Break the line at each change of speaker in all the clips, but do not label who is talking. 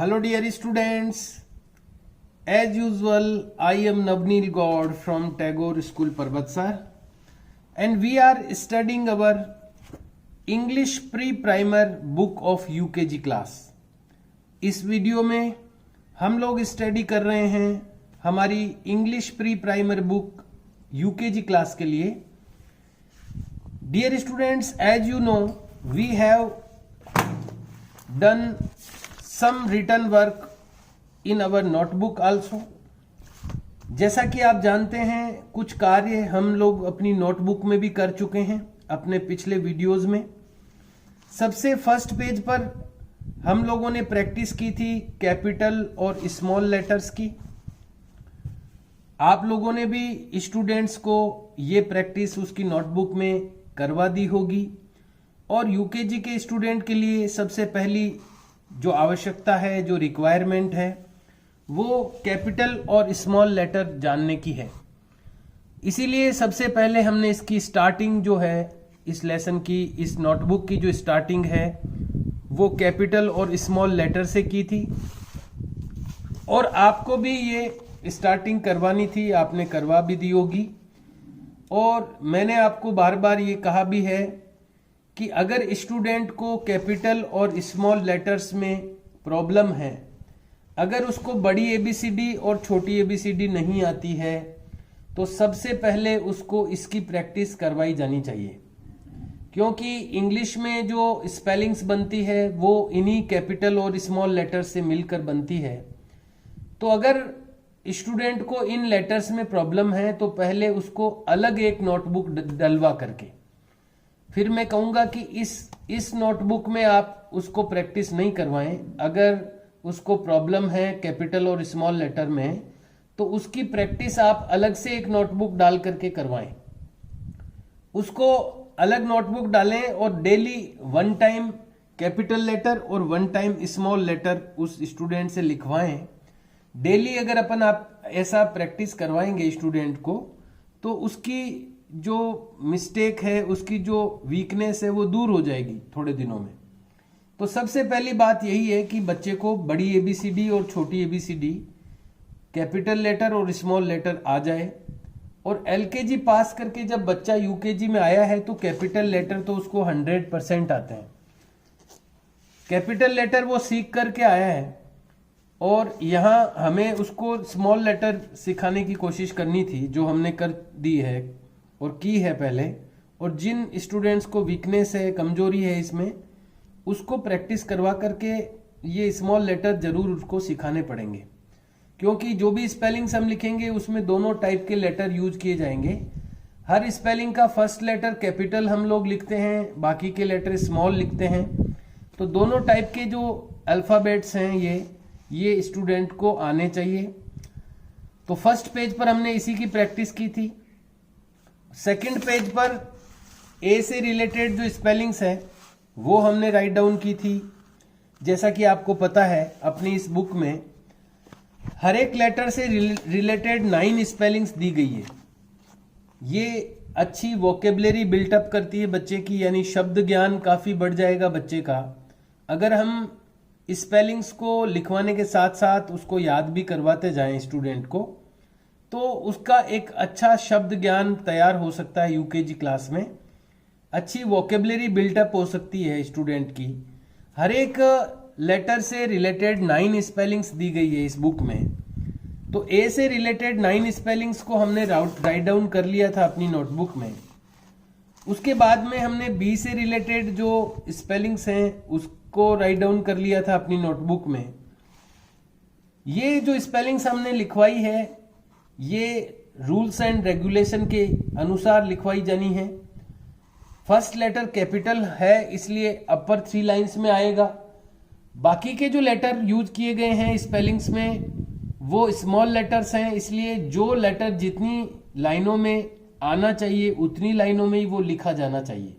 Hello dear students, as usual I am Navneel God from Tagore School Parbatsar and we are studying our English pre-primer book of UKG class। इस video में हम लोग study कर रहे हैं हमारी English pre primer book UKG class के लिए। Dear students, as you know we have done some written work in our notebook also। जैसा कि आप जानते हैं कुछ कार्य हम लोग अपनी नोटबुक में भी कर चुके हैं अपने पिछले वीडियोस में। सबसे फर्स्ट पेज पर हम लोगों ने प्रैक्टिस की थी कैपिटल और स्मॉल लेटर्स की। आप लोगों ने भी स्टूडेंट्स को ये प्रैक्टिस उसकी नोटबुक में करवा दी होगी। और यूकेजी के स्टूडेंट के लिए सबसे पहली जो आवश्यकता है, जो रिक्वायरमेंट है, वो कैपिटल और स्मॉल लेटर जानने की है। इसीलिए सबसे पहले हमने इसकी स्टार्टिंग जो है इस लेसन की, इस नोटबुक की जो स्टार्टिंग है वो कैपिटल और स्मॉल लेटर से की थी। और आपको भी ये स्टार्टिंग करवानी थी, आपने करवा भी दी होगी। और मैंने आपको बार बार ये कहा भी है कि अगर स्टूडेंट को कैपिटल और स्मॉल लेटर्स में प्रॉब्लम है, अगर उसको बड़ी एबीसीडी और छोटी एबीसीडी नहीं आती है, तो सबसे पहले उसको इसकी प्रैक्टिस करवाई जानी चाहिए। क्योंकि इंग्लिश में जो स्पेलिंग्स बनती है वो इन्हीं कैपिटल और स्मॉल लेटर्स से मिलकर बनती है। तो अगर स्टूडेंट को इन लेटर्स में प्रॉब्लम है तो पहले उसको अलग एक नोटबुक डलवा करके, फिर मैं कहूंगा कि इस नोटबुक में आप उसको प्रैक्टिस नहीं करवाएं। अगर उसको प्रॉब्लम है कैपिटल और स्मॉल लेटर में तो उसकी प्रैक्टिस आप अलग से एक नोटबुक डाल करके करवाएं। उसको अलग नोटबुक डालें और डेली 1 टाइम कैपिटल लेटर और 1 टाइम स्मॉल लेटर उस स्टूडेंट से लिखवाएं। डेली अगर आप ऐसा प्रैक्टिस करवाएंगे स्टूडेंट को तो उसकी जो मिस्टेक है, उसकी जो वीकनेस है वो दूर हो जाएगी थोड़े दिनों में। तो सबसे पहली बात यही है कि बच्चे को बड़ी एबीसीडी और छोटी एबीसीडी, कैपिटल लेटर और स्मॉल लेटर आ जाए। और एलकेजी पास करके जब बच्चा यूकेजी में आया है तो कैपिटल लेटर तो उसको 100% आते हैं। कैपिटल लेटर वो सीख करके आया है और यहाँ हमें उसको स्मॉल लेटर सिखाने की कोशिश करनी थी, जो हमने कर दी है और की है पहले। और जिन स्टूडेंट्स को वीकनेस है, कमजोरी है इसमें, उसको प्रैक्टिस करवा करके ये स्मॉल लेटर जरूर उसको सिखाने पड़ेंगे। क्योंकि जो भी स्पेलिंग्स हम लिखेंगे उसमें दोनों टाइप के लेटर यूज किए जाएंगे। हर स्पेलिंग का फर्स्ट लेटर कैपिटल हम लोग लिखते हैं, बाकी के लेटर स्मॉल लिखते हैं। तो दोनों टाइप के जो अल्फाबेट्स हैं ये स्टूडेंट को आने चाहिए। तो फर्स्ट पेज पर हमने इसी की प्रैक्टिस की थी। सेकंड पेज पर ए से रिलेटेड जो स्पेलिंग्स है वो हमने राइट डाउन की थी। जैसा कि आपको पता है अपनी इस बुक में हर एक लेटर से रिलेटेड 9 स्पेलिंग्स दी गई है। ये अच्छी वोकेबलरी बिल्टअप करती है बच्चे की, यानी शब्द ज्ञान काफी बढ़ जाएगा बच्चे का। अगर हम स्पेलिंग्स को लिखवाने के साथ साथ उसको याद भी करवाते जाएं स्टूडेंट को, तो उसका एक अच्छा शब्द ज्ञान तैयार हो सकता है यूकेजी क्लास में। अच्छी वोकेबलरी बिल्टअप हो सकती है स्टूडेंट की। हर एक लेटर से रिलेटेड 9 स्पेलिंग्स दी गई है इस बुक में। तो ए से रिलेटेड 9 स्पेलिंग्स को हमने राइट डाउन कर लिया था अपनी नोटबुक में। उसके बाद में हमने बी से रिलेटेड जो स्पेलिंग्स हैं उसको राइट डाउन कर लिया था अपनी नोटबुक में। ये जो स्पेलिंग्स हमने लिखवाई है ये रूल्स एंड रेगुलेशन के अनुसार लिखवाई जानी है। फर्स्ट लेटर कैपिटल है इसलिए अपर 3 लाइंस में आएगा। बाकी के जो लेटर यूज किए गए हैं स्पेलिंग्स में वो स्मॉल लेटर्स हैं, इसलिए जो लेटर जितनी लाइनों में आना चाहिए उतनी लाइनों में ही वो लिखा जाना चाहिए।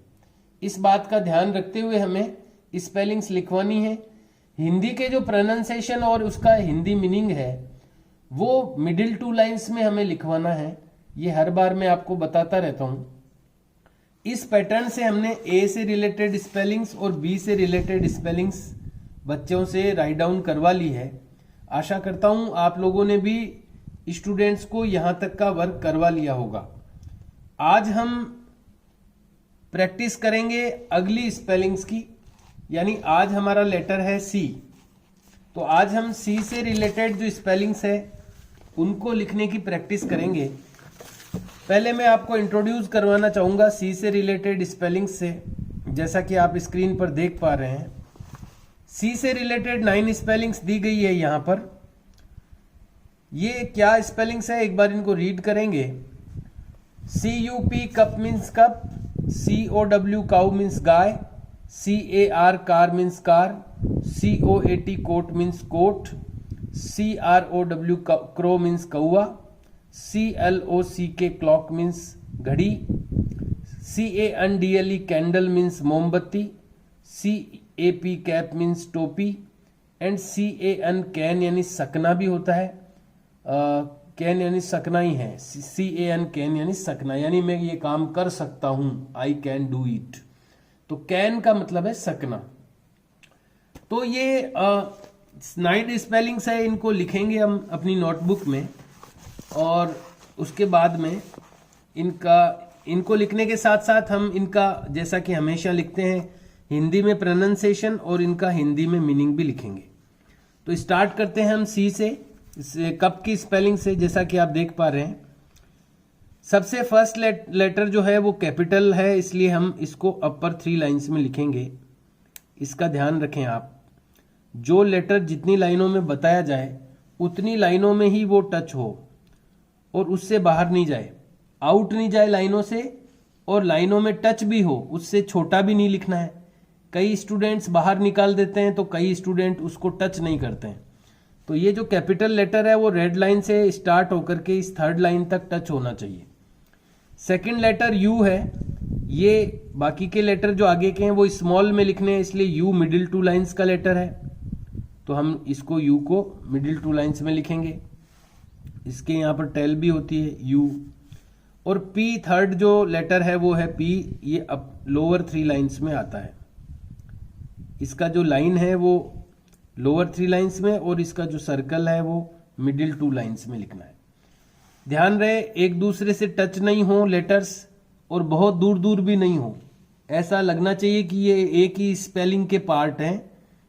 इस बात का ध्यान रखते हुए हमें स्पेलिंग्स लिखवानी है। हिंदी के जो प्रोनाउंसिएशन और उसका हिंदी मीनिंग है वो मिडिल 2 लाइंस में हमें लिखवाना है। ये हर बार मैं आपको बताता रहता हूं। इस पैटर्न से हमने ए से रिलेटेड स्पेलिंग्स और बी से रिलेटेड स्पेलिंग्स बच्चों से राइट डाउन करवा ली है। आशा करता हूं आप लोगों ने भी स्टूडेंट्स को यहां तक का वर्क करवा लिया होगा। आज हम प्रैक्टिस करेंगे अगली स्पेलिंग्स की, यानी आज हमारा लेटर है सी। तो आज हम सी से रिलेटेड जो स्पेलिंग्स है उनको लिखने की प्रैक्टिस करेंगे। पहले मैं आपको इंट्रोड्यूस करवाना चाहूंगा सी से रिलेटेड स्पेलिंग्स से। जैसा कि आप स्क्रीन पर देख पा रहे हैं, सी से रिलेटेड 9 स्पेलिंग्स दी गई है यहां पर। ये क्या स्पेलिंग्स है एक बार इनको रीड करेंगे। CUP cup means cup, COW cow means गाय, CAR car means car, COAT coat means coat, CROW crow means कौआ, CLOCK क्लॉक मीन्स घड़ी, CANDLE कैंडल मीन्स मोमबत्ती, CAP कैप मीन्स टोपी, एंड CAN कैन यानी सकना भी होता है। कैन यानी सकना ही है। CAN कैन यानी सकना, यानी मैं ये काम कर सकता हूं, आई कैन डू इट। तो कैन का मतलब है सकना। तो ये 9 स्पेलिंग्स है, इनको लिखेंगे हम अपनी नोटबुक में, और उसके बाद में इनको लिखने के साथ साथ हम इनका, जैसा कि हमेशा लिखते हैं, हिंदी में प्रोनाउंसिएशन और इनका हिंदी में मीनिंग भी लिखेंगे। तो स्टार्ट करते हैं हम सी से, कप की स्पेलिंग से। जैसा कि आप देख पा रहे हैं, सबसे फर्स्ट लेटर जो है वो कैपिटल है, इसलिए हम इसको अपर 3 लाइंस में लिखेंगे। इसका ध्यान रखें आप, जो लेटर जितनी लाइनों में बताया जाए उतनी लाइनों में ही वो टच हो और उससे बाहर नहीं जाए, आउट नहीं जाए लाइनों से, और लाइनों में टच भी हो, उससे छोटा भी नहीं लिखना है। कई स्टूडेंट्स बाहर निकाल देते हैं तो कई स्टूडेंट उसको टच नहीं करते हैं। तो ये जो कैपिटल लेटर है वो रेड लाइन से स्टार्ट होकर के इस 3rd लाइन तक टच होना चाहिए। सेकंड लेटर यू है, ये बाकी के लेटर जो आगे के हैं वो स्मॉल में लिखने हैं, इसलिए यू मिडिल 2 लाइंस का लेटर है, तो हम इसको यू को मिडिल 2 लाइंस में लिखेंगे। इसके यहाँ पर टेल भी होती है यू। और पी 3rd जो लेटर है वो है पी, ये अब लोअर 3 लाइंस में आता है। इसका जो लाइन है वो लोअर 3 लाइंस में, और इसका जो सर्कल है वो मिडिल 2 लाइंस में लिखना है। ध्यान रहे एक दूसरे से टच नहीं हो लेटर्स, और बहुत दूर दूर भी नहीं हो। ऐसा लगना चाहिए कि ये एक ही स्पेलिंग के पार्ट हैं,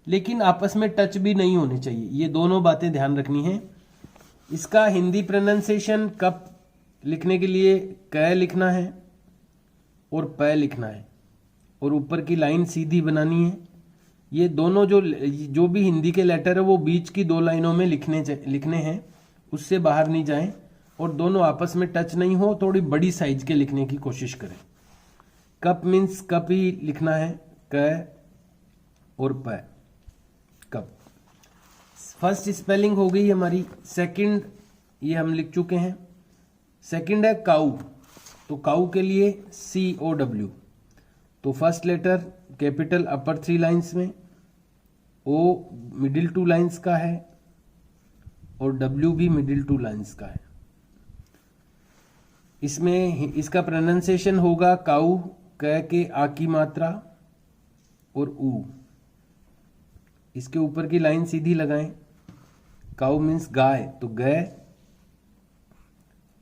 लेकिन आपस में टच भी नहीं होने चाहिए। ये दोनों बातें ध्यान रखनी है। इसका हिंदी प्रोनाउंसिएशन कप लिखने के लिए क लिखना है और प लिखना है, और ऊपर की लाइन सीधी बनानी है। ये दोनों जो भी हिंदी के लेटर है वो बीच की 2 लाइनों में लिखने हैं, उससे बाहर नहीं जाएं, और दोनों आपस में टच नहीं हो। थोड़ी बड़ी साइज के लिखने की कोशिश करें। कप मीन्स कप ही लिखना है, क और प, कप। फर्स्ट स्पेलिंग हो गई हमारी। सेकंड ये हम लिख चुके हैं। सेकंड है काऊ, तो काऊ के लिए COW। तो फर्स्ट लेटर कैपिटल अपर 3 लाइंस में, O मिडिल 2 लाइंस का है, और W भी मिडिल 2 लाइंस का है। इसमें इसका प्रोनाउंसिएशन होगा काऊ, क के आ की मात्रा और ऊ। इसके ऊपर की लाइन सीधी लगाएं। काऊ मीन्स गाय, तो ग,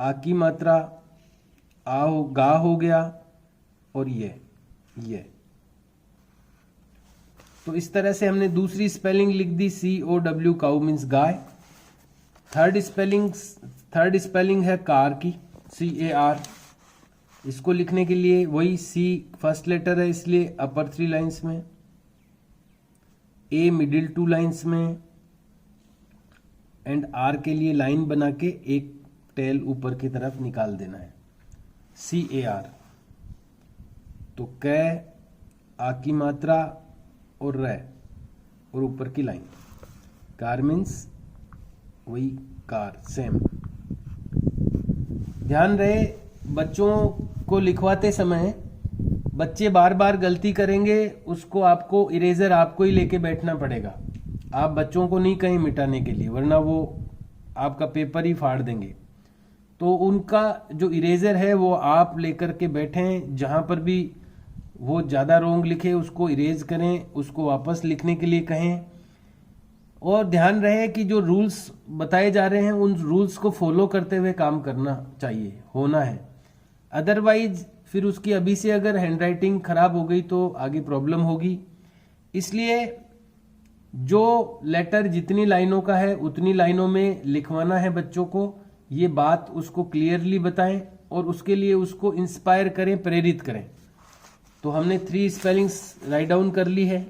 आ की मात्रा आ हो, गा हो गया, और ये। तो इस तरह से हमने दूसरी स्पेलिंग लिख दी, COW काऊ मीन्स गाय। थर्ड स्पेलिंग है कार की, CAR। इसको लिखने के लिए वही C फर्स्ट लेटर है, इसलिए अपर 3 लाइंस में, A मिडिल 2 लाइंस में, एंड R के लिए लाइन बना के एक टेल ऊपर की तरफ निकाल देना है, CAR। तो क, आ की मात्रा और र, और ऊपर की लाइन। कार मीन्स वही कार, सेम। ध्यान रहे बच्चों को लिखवाते समय बच्चे बार बार गलती करेंगे, उसको आपको इरेजर आपको ही लेके बैठना पड़ेगा। आप बच्चों को नहीं कहीं मिटाने के लिए, वरना वो आपका पेपर ही फाड़ देंगे। तो उनका जो इरेजर है वो आप लेकर के बैठें, जहां पर भी वो ज़्यादा रोंग लिखे उसको इरेज करें, उसको वापस लिखने के लिए कहें, और ध्यान रहे कि जो रूल्स बताए जा रहे हैं उन रूल्स को फॉलो करते हुए काम करना चाहिए, होना है। अदरवाइज फिर उसकी अभी से अगर हैंडराइटिंग खराब हो गई तो आगे प्रॉब्लम होगी। इसलिए जो लेटर जितनी लाइनों का है उतनी लाइनों में लिखवाना है बच्चों को, ये बात उसको क्लियरली बताएं और उसके लिए उसको इंस्पायर करें, प्रेरित करें। तो हमने 3 स्पेलिंग्स राइट डाउन कर ली है।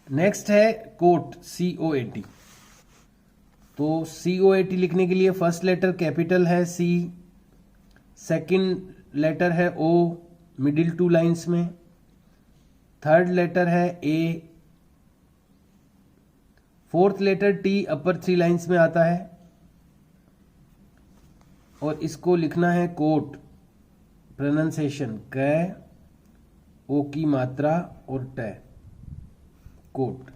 नेक्स्ट है कोट, COAT। तो COAT लिखने के लिए फर्स्ट लेटर कैपिटल है C, सेकंड लेटर है O मिडिल 2 लाइंस में, थर्ड लेटर है A, fourth letter T upper 3 lines में आता है और इसको लिखना है कोट, प्रोनाउंसिएशन क, ओ की मात्रा और ट, कोट।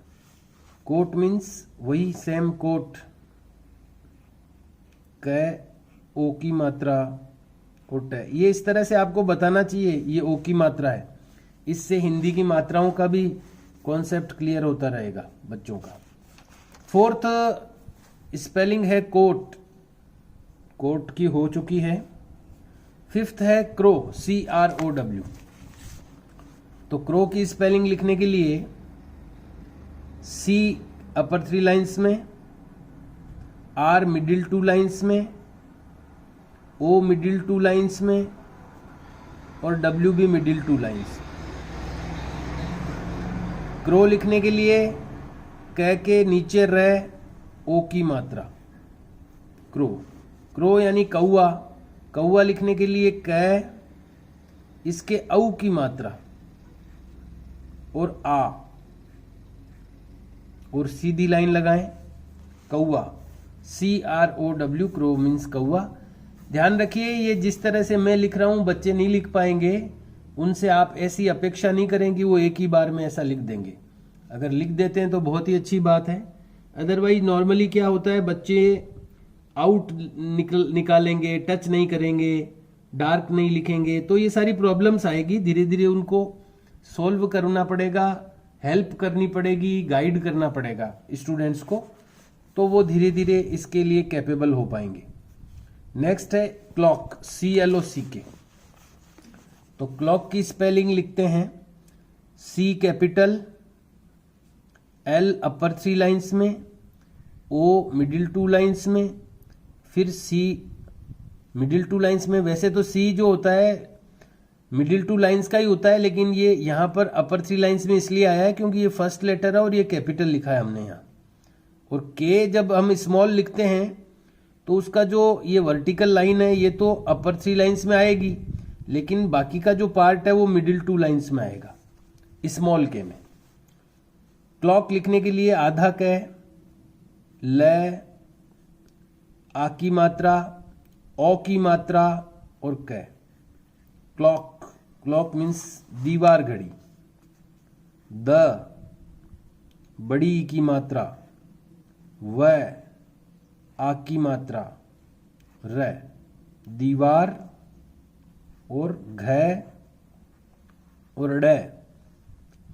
कोट मीन्स वही सेम कोट, क, ओ की मात्रा और ट। ये इस तरह से आपको बताना चाहिए ये ओ की मात्रा है, इससे हिंदी की मात्राओं का भी कॉन्सेप्ट क्लियर होता रहेगा बच्चों का। फोर्थ स्पेलिंग है कोट, कोट की हो चुकी है। फिफ्थ है क्रो, CROW। तो क्रो की स्पेलिंग लिखने के लिए C अपर 3 लाइंस में, R मिडिल 2 लाइंस में, O मिडिल 2 लाइंस में और W भी मिडिल 2 लाइंस। क्रो लिखने के लिए क के नीचे र, ओ की मात्रा, क्रो। क्रो यानी कौआ, कौआ लिखने के लिए क, इसके औ की मात्रा और आ, और सीधी लाइन लगाएं, कौआ, CROW, क्रो मीन्स कौआ। ध्यान रखिए ये जिस तरह से मैं लिख रहा हूं बच्चे नहीं लिख पाएंगे, उनसे आप ऐसी अपेक्षा नहीं करें कि वो एक ही बार में ऐसा लिख देंगे। अगर लिख देते हैं तो बहुत ही अच्छी बात है, अदरवाइज नॉर्मली क्या होता है बच्चे आउट निकालेंगे, टच नहीं करेंगे, डार्क नहीं लिखेंगे, तो ये सारी प्रॉब्लम्स आएगी। धीरे धीरे उनको सॉल्व करना पड़ेगा, हेल्प करनी पड़ेगी, गाइड करना पड़ेगा स्टूडेंट्स को, तो वो धीरे धीरे इसके लिए कैपेबल हो पाएंगे। नेक्स्ट है क्लॉक, CLOCK। तो क्लॉक की स्पेलिंग लिखते हैं C कैपिटल, L अपर 3 लाइंस में, O मिडिल 2 लाइंस में, फिर C मिडिल 2 लाइंस में। वैसे तो C जो होता है मिडिल 2 लाइंस का ही होता है, लेकिन ये यहां पर अपर 3 लाइंस में इसलिए आया है क्योंकि ये फर्स्ट लेटर है और ये कैपिटल लिखा है हमने यहाँ। और K जब हम स्मॉल लिखते हैं तो उसका जो ये वर्टिकल लाइन है ये तो अपर 3 लाइंस में आएगी, लेकिन बाकी का जो पार्ट है वो मिडिल 2 लाइंस में आएगा स्मॉल के में। क्लॉक लिखने के लिए आधा क, ल, आ की मात्रा, ओ की मात्रा और क, क्लॉक। क्लॉक मीन्स दीवार घड़ी, द बड़ी ई की मात्रा, व आ की मात्रा, र दीवार और घ और ड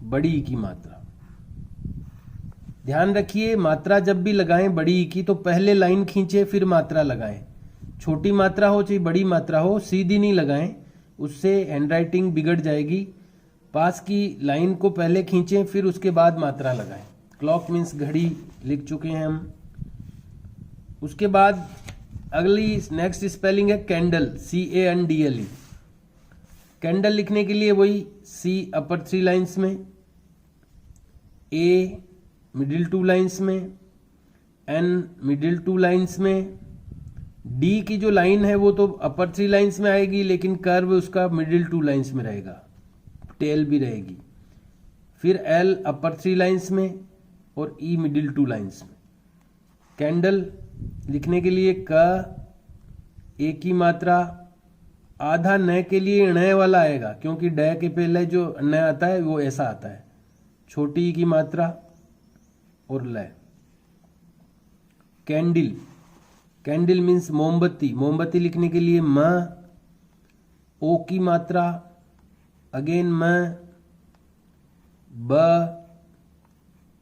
बड़ी ई की मात्रा। ध्यान रखिए मात्रा जब भी लगाएं बड़ी ई की तो पहले लाइन खींचे फिर मात्रा लगाएं। छोटी मात्रा हो चाहे बड़ी मात्रा हो, सीधी नहीं लगाएं, उससे हैंडराइटिंग बिगड़ जाएगी। पास की लाइन को पहले खींचें फिर उसके बाद मात्रा लगाएं। क्लॉक मीन्स घड़ी लिख चुके हैं हम। उसके बाद अगली नेक्स्ट स्पेलिंग है कैंडल, CANDLE। कैंडल लिखने के लिए वही C अपर 3 लाइंस में, A मिडिल 2 लाइंस में, N मिडिल 2 लाइंस में, D की जो लाइन है वो तो अपर 3 लाइंस में आएगी लेकिन कर्व उसका मिडिल 2 लाइंस में रहेगा, टेल भी रहेगी। फिर L अपर 3 लाइंस में और E मिडिल 2 लाइंस में। कैंडल लिखने के लिए क, ए की मात्रा, आधा न के लिए ण वाला आएगा क्योंकि ड के पहले जो न आता है वो ऐसा आता है, छोटी की मात्रा और ल। कैंडल, कैंडल मीन्स मोमबत्ती। मोमबत्ती लिखने के लिए म, ओ की मात्रा, अगेन म, ब,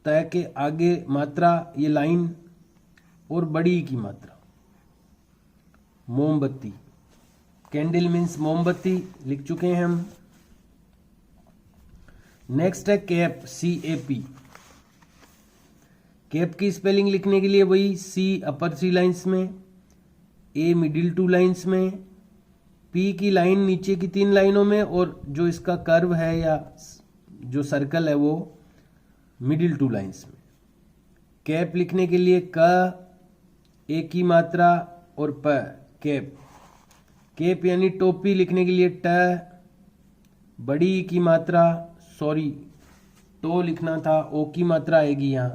त के आगे मात्रा ये लाइन और बड़ी की मात्रा। मोमबत्ती, कैंडल मीन्स मोमबत्ती, लिख चुके हैं हम। नेक्स्ट है कैप, CAP। कैप की स्पेलिंग लिखने के लिए वही C अपर 3 लाइंस में, A मिडिल 2 लाइंस में, P की लाइन नीचे की 3 लाइनों में, और जो इसका कर्व है या जो सर्कल है वो मिडिल 2 लाइंस में। कैप लिखने के लिए क, ए की मात्रा और प, कैप। कैप यानी टोपी लिखने के लिए ट, बड़ी की मात्रा, सॉरी टो लिखना था, ओ की मात्रा आएगी यहां,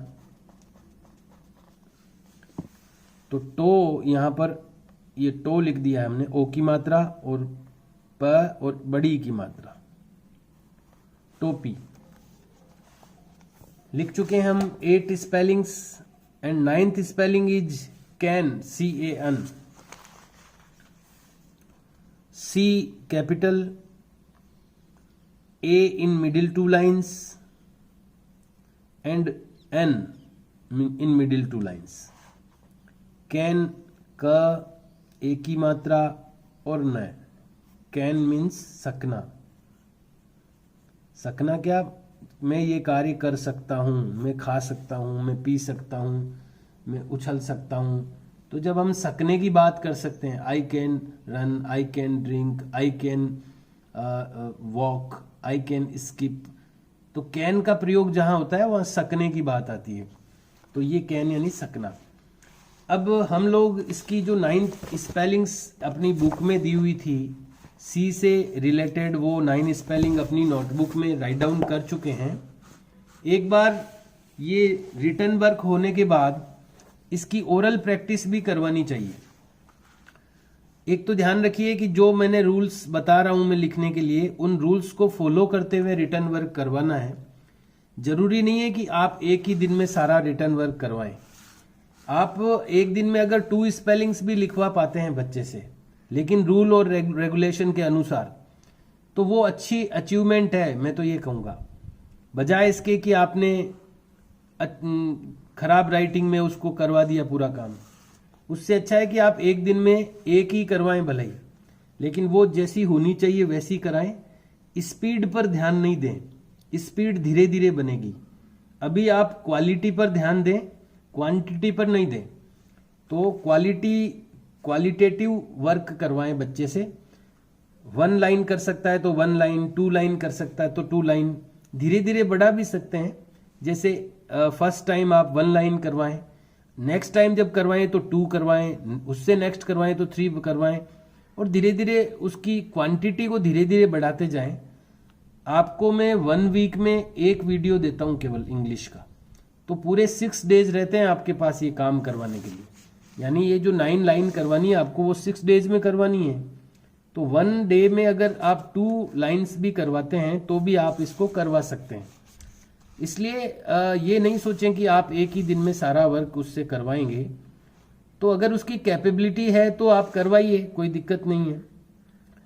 तो टो यहां पर ये टो लिख दिया है हमने, ओ की मात्रा और प और बड़ी की मात्रा, टोपी। लिख चुके हैं हम 8 spellings and 9th spelling is can, CAN। C capital, A in middle 2 lines and N in middle 2 lines। Can, क, ए की मात्रा और न। कैन मीन्स सकना। सकना क्या, मैं ये कार्य कर सकता हूँ, मैं खा सकता हूँ, मैं पी सकता हूँ, मैं उछल सकता हूँ। तो जब हम सकने की बात कर सकते हैं, I can run, I can drink, I can walk, I can skip, तो कैन का प्रयोग जहां होता है वहां सकने की बात आती है। तो ये कैन यानी सकना। अब हम लोग इसकी जो 9th स्पेलिंग्स अपनी बुक में दी हुई थी, सी से रिलेटेड वो 9 स्पेलिंग अपनी नोटबुक में राइट डाउन कर चुके हैं। एक बार ये रिटन वर्क होने के बाद इसकी ओरल प्रैक्टिस भी करवानी चाहिए। एक तो ध्यान रखिए कि जो मैंने रूल्स बता रहा हूं मैं लिखने के लिए, उन रूल्स को फॉलो करते हुए रिटन वर्क करवाना है। जरूरी नहीं है कि आप एक ही दिन में सारा रिटन वर्क करवाएं। आप एक दिन में अगर 2 स्पेलिंग्स भी लिखवा पाते हैं बच्चे से, लेकिन रूल और रेगुलेशन के अनुसार, तो वो अच्छी अचीवमेंट है, मैं तो ये कहूँगा। बजाय इसके कि आपने खराब राइटिंग में उसको करवा दिया पूरा काम, उससे अच्छा है कि आप एक दिन में एक ही करवाएं भले ही, लेकिन वो जैसी होनी चाहिए वैसी कराएं। स्पीड पर ध्यान नहीं दें, स्पीड धीरे धीरे बनेगी। अभी आप क्वालिटी पर ध्यान दें, क्वांटिटी पर नहीं दें। तो क्वालिटेटिव वर्क करवाएं बच्चे से। 1 लाइन कर सकता है तो 1 लाइन, 2 लाइन कर सकता है तो 2 लाइन, धीरे धीरे बढ़ा भी सकते हैं। जैसे फर्स्ट टाइम आप 1 लाइन करवाएं, नेक्स्ट टाइम जब करवाएं तो 2 करवाएं, उससे नेक्स्ट करवाएं तो 3 करवाएं, और धीरे धीरे उसकी क्वांटिटी को धीरे धीरे बढ़ाते जाएं। आपको मैं 1 वीक में एक वीडियो देता हूं केवल इंग्लिश का, तो पूरे 6 डेज रहते हैं आपके पास ये काम करवाने के लिए। यानी ये जो 9 लाइन करवानी है आपको वो 6 डेज में करवानी है। तो 1 डे में अगर आप 2 लाइन्स भी करवाते हैं तो भी आप इसको करवा सकते हैं। इसलिए ये नहीं सोचें कि आप एक ही दिन में सारा वर्क उससे करवाएंगे। तो अगर उसकी कैपेबिलिटी है तो आप करवाइए, कोई दिक्कत नहीं है,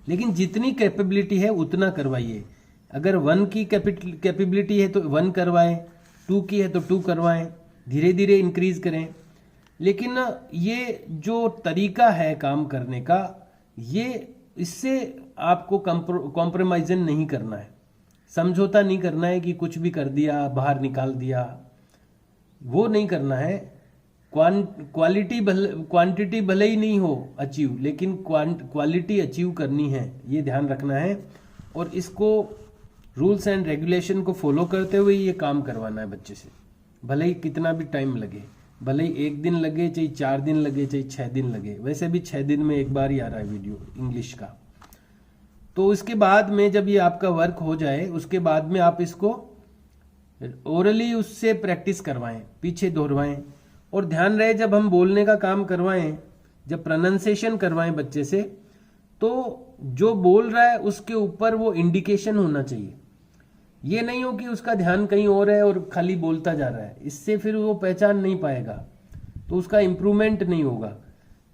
लेकिन जितनी कैपेबिलिटी है उतना करवाइए। अगर 1 की कैपेबिलिटी है तो 1 करवाएं, 2 की है तो 2 करवाएं, धीरे धीरे इंक्रीज करें। लेकिन ये जो तरीका है काम करने का, ये इससे आपको कॉम्प्रोमाइजन नहीं करना है, समझौता नहीं करना है कि कुछ भी कर दिया, बाहर निकाल दिया, वो नहीं करना है। क्वांटिटी भले ही नहीं हो अचीव, लेकिन क्वालिटी अचीव करनी है, ये ध्यान रखना है। और इसको रूल्स एंड रेगुलेशन को फॉलो करते हुए ये काम करवाना है बच्चे से, भले ही कितना भी टाइम लगे, भले ही 1 दिन लगे, चाहे 4 दिन लगे, चाहे 6 दिन लगे। वैसे भी 6 दिन में एक बार ही आ रहा है वीडियो इंग्लिश का। तो इसके बाद में जब ये आपका वर्क हो जाए, उसके बाद में आप इसको ओरली उससे प्रैक्टिस करवाएं, पीछे दोहरवाएं। और ध्यान रहे जब हम बोलने का काम करवाएं, जब प्रोनाउंसिएशन करवाएं बच्चे से, तो जो बोल रहा है उसके ऊपर वो इंडिकेशन होना चाहिए। ये नहीं हो कि उसका ध्यान कहीं और है और खाली बोलता जा रहा है, इससे फिर वो पहचान नहीं पाएगा, तो उसका इंप्रूवमेंट नहीं होगा।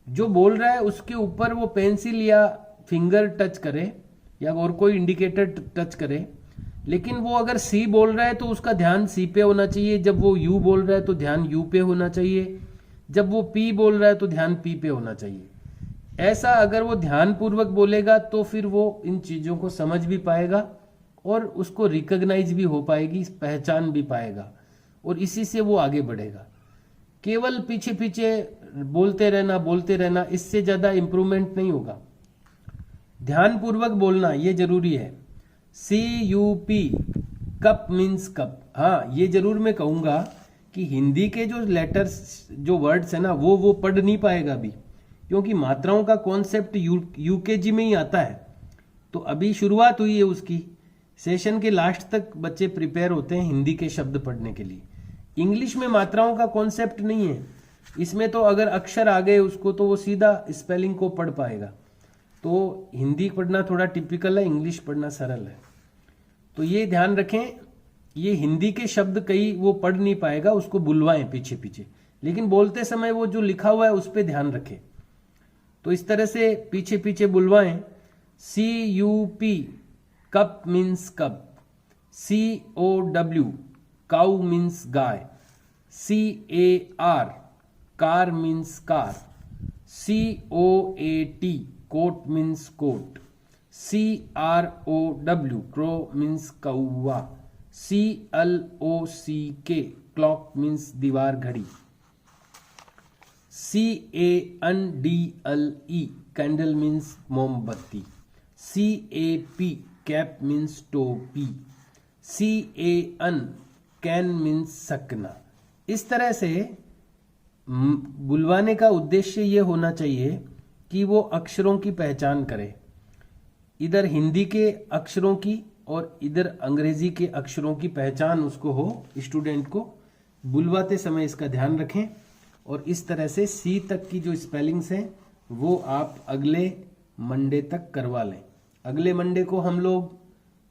जो बोल रहा है उसके ऊपर वो पेंसिल या फिंगर टच करे या और कोई इंडिकेटर टच करे, लेकिन वो अगर सी बोल रहा है तो उसका ध्यान सी पे होना चाहिए, जब वो यू बोल रहा है तो ध्यान यू पे होना चाहिए, जब वो पी बोल रहा है तो ध्यान पी पे होना चाहिए। ऐसा अगर वो ध्यान पूर्वक बोलेगा तो फिर वो इन चीजों को समझ भी पाएगा और उसको रिकॉग्नाइज भी हो पाएगी, पहचान भी पाएगा, और इसी से वो आगे बढ़ेगा। केवल पीछे पीछे बोलते रहना इससे ज्यादा इंप्रूवमेंट नहीं होगा। ध्यान पूर्वक बोलना ये जरूरी है। CUP, cup means cup. हाँ, ये जरूर मैं कहूंगा कि हिंदी के जो लेटर्स, जो वर्ड्स है ना, वो पढ़ नहीं पाएगा अभी, क्योंकि मात्राओं का कॉन्सेप्ट UKG में ही आता है। तो अभी शुरुआत हुई है उसकी। सेशन के लास्ट तक बच्चे प्रिपेयर होते हैं हिंदी के शब्द पढ़ने के लिए। इंग्लिश में मात्राओं का कॉन्सेप्ट नहीं है, इसमें तो अगर अक्षर आ गए उसको तो वो सीधा स्पेलिंग को पढ़ पाएगा। तो हिंदी पढ़ना थोड़ा टिपिकल है, इंग्लिश पढ़ना सरल है। तो ये ध्यान रखें, ये हिंदी के शब्द कई वो पढ़ नहीं पाएगा, उसको बुलवाएं पीछे पीछे, लेकिन बोलते समय वो जो लिखा हुआ है उस पर ध्यान रखें। तो इस तरह से पीछे पीछे बुलवाएं। CUP, cup means cup. COW, cow means गाय। CAR, car means car. COAT, coat means coat. CROW, crow means कौवा। CLOCK, क्लॉक मीन्स दीवार घड़ी। CANDLE, कैंडल मीन्स मोमबत्ती। CAP, कैप मीन्स टोपी। CAN, कैन मीन्स सकना। इस तरह से बुलवाने का उद्देश्य ये होना चाहिए कि वो अक्षरों की पहचान करे, इधर हिंदी के अक्षरों की और इधर अंग्रेजी के अक्षरों की पहचान उसको हो। स्टूडेंट को बुलवाते समय इसका ध्यान रखें, और इस तरह से सी तक की जो स्पेलिंग्स हैं वो आप अगले मंडे तक करवा लें। अगले मंडे को हम लोग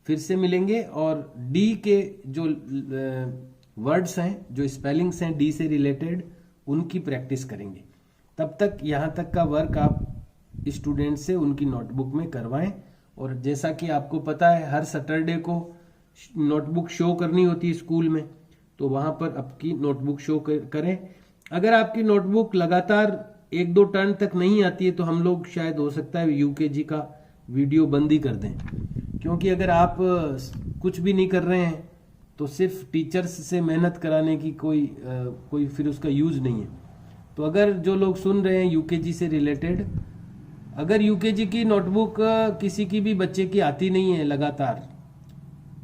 फिर से मिलेंगे और डी के जो वर्ड्स हैं, जो स्पेलिंग्स हैं डी से रिलेटेड, उनकी प्रैक्टिस करेंगे। तब तक यहाँ तक का वर्क आप स्टूडेंट से उनकी नोटबुक में करवाएं। और जैसा कि आपको पता है, हर सैटरडे को नोटबुक शो करनी होती है स्कूल में, तो वहाँ पर आपकी नोटबुक शो करें। अगर आपकी नोटबुक लगातार 1-2 टर्न तक नहीं आती है तो हम लोग शायद हो सकता है UKG का वीडियो बंद ही कर दें, क्योंकि अगर आप कुछ भी नहीं कर रहे हैं तो सिर्फ टीचर्स से मेहनत कराने की कोई फिर उसका यूज नहीं है। तो अगर जो लोग सुन रहे हैं UKG से रिलेटेड, अगर UKG की नोटबुक किसी की भी बच्चे की आती नहीं है लगातार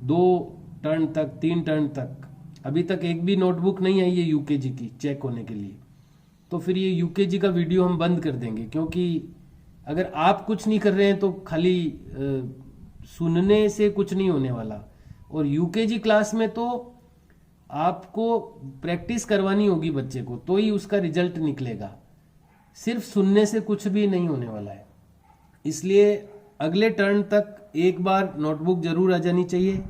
2 टर्न तक, 3 टर्न तक, अभी तक एक भी नोटबुक नहीं आई है UKG की चेक होने के लिए, तो फिर ये UKG का वीडियो हम बंद कर देंगे। क्योंकि अगर आप कुछ नहीं कर रहे हैं तो खाली सुनने से कुछ नहीं होने वाला, और UKG क्लास में तो आपको प्रैक्टिस करवानी होगी बच्चे को, तो ही उसका रिजल्ट निकलेगा। सिर्फ सुनने से कुछ भी नहीं होने वाला है। इसलिए अगले टर्न तक एक बार नोटबुक जरूर आ जानी चाहिए,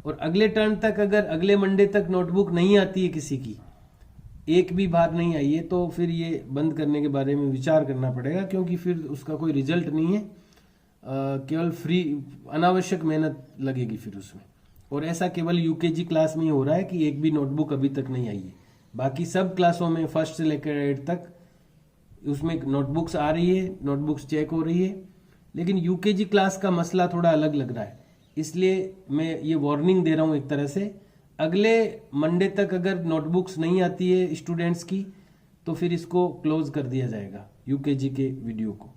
और अगले टर्न तक अगर अगले मंडे तक नोटबुक नहीं आती है किसी की, एक भी बार नहीं आई है, तो फिर ये बंद करने के बारे में विचार करना पड़ेगा, क्योंकि फिर उसका कोई रिजल्ट नहीं है, केवल फ्री अनावश्यक मेहनत लगेगी फिर उसमें। और ऐसा केवल UKG क्लास में ही हो रहा है कि एक भी नोटबुक अभी तक नहीं आई है। बाकी सब क्लासों में 1st से लेकर 8th तक उसमें नोटबुक्स आ रही है, नोटबुक्स चेक हो रही है, लेकिन UKG क्लास का मसला थोड़ा अलग लग रहा है। इसलिए मैं ये वार्निंग दे रहा हूँ एक तरह से, अगले मंडे तक अगर नोटबुक्स नहीं आती है स्टूडेंट्स की तो फिर इसको क्लोज कर दिया जाएगा UKG के वीडियो को।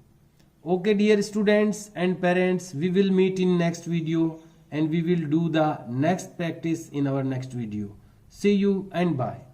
Okay dear students and parents, we will meet in next video and we will do the next practice in our next video. See you and bye.